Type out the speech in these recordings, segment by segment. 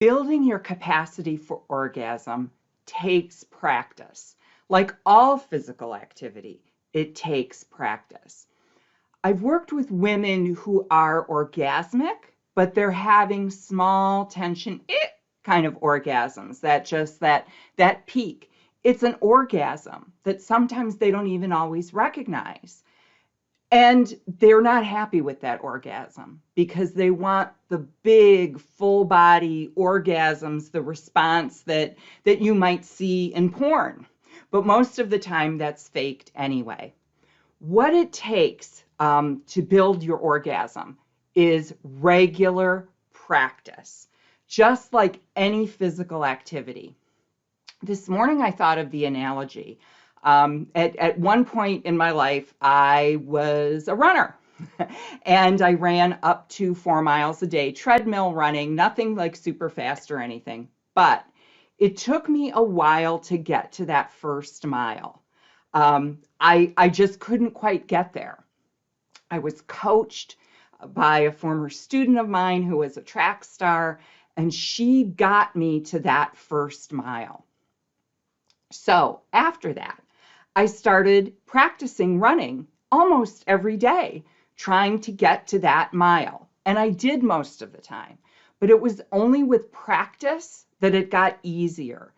Building your capacity for orgasm takes practice. Like all physical activity, it takes practice. I've worked with women who are orgasmic, but they're having small tension kind of orgasms, that peak. It's an orgasm that sometimes they don't even always recognize. And they're not happy with that orgasm because they want the big full body orgasms, the response that you might see in porn. But most of the time that's faked anyway. What it takes to build your orgasm is regular practice, just like any physical activity. This morning I thought of the analogy. At one point in my life, I was a runner. And I ran up to 4 miles a day, treadmill running, nothing like super fast or anything. But it took me a while to get to that first mile. I just couldn't quite get there. I was coached by a former student of mine who was a track star, and she got me to that first mile. So after that, I started practicing running almost every day, trying to get to that mile. And I did most of the time, but it was only with practice that it got easier.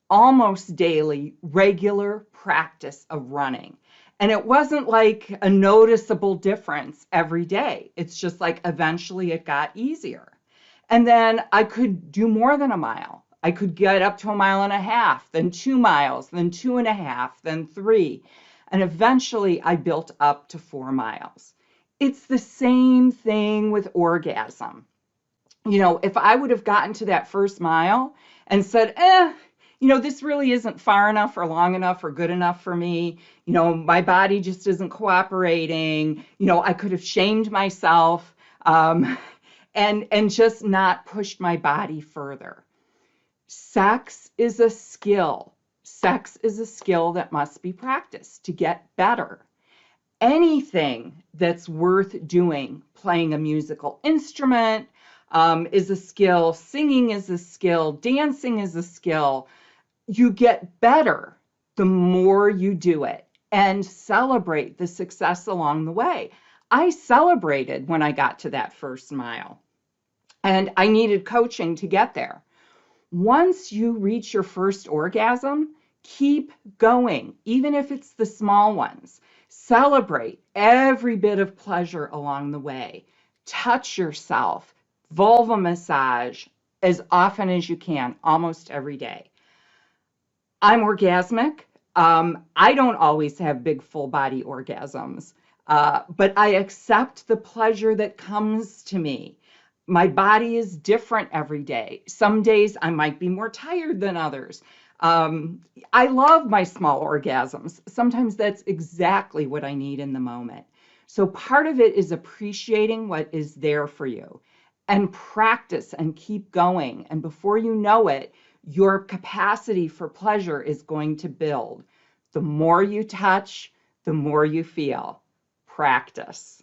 Almost daily, regular practice of running. And it wasn't like a noticeable difference every day. It's just like eventually it got easier. And then I could do more than a mile. I could get up to 1.5 miles, then 2 miles, then 2.5, then 3. And eventually I built up to 4 miles. It's the same thing with orgasm. If I would have gotten to that first mile and said, this really isn't far enough or long enough or good enough for me. My body just isn't cooperating. I could have shamed myself and just not pushed my body further. Sex is a skill. Sex is a skill that must be practiced to get better. Anything that's worth doing, playing a musical instrument, is a skill. Singing is a skill. Dancing is a skill. You get better the more you do it and celebrate the success along the way. I celebrated when I got to that first mile, and I needed coaching to get there. Once you reach your first orgasm, keep going, even if it's the small ones. Celebrate every bit of pleasure along the way. Touch yourself, vulva massage as often as you can, almost every day. I'm orgasmic. I don't always have big full body orgasms, but I accept the pleasure that comes to me. My body is different every day. Some days I might be more tired than others. I love my small orgasms. Sometimes that's exactly what I need in the moment. So part of it is appreciating what is there for you and practice and keep going. And before you know it, your capacity for pleasure is going to build. The more you touch, the more you feel. Practice.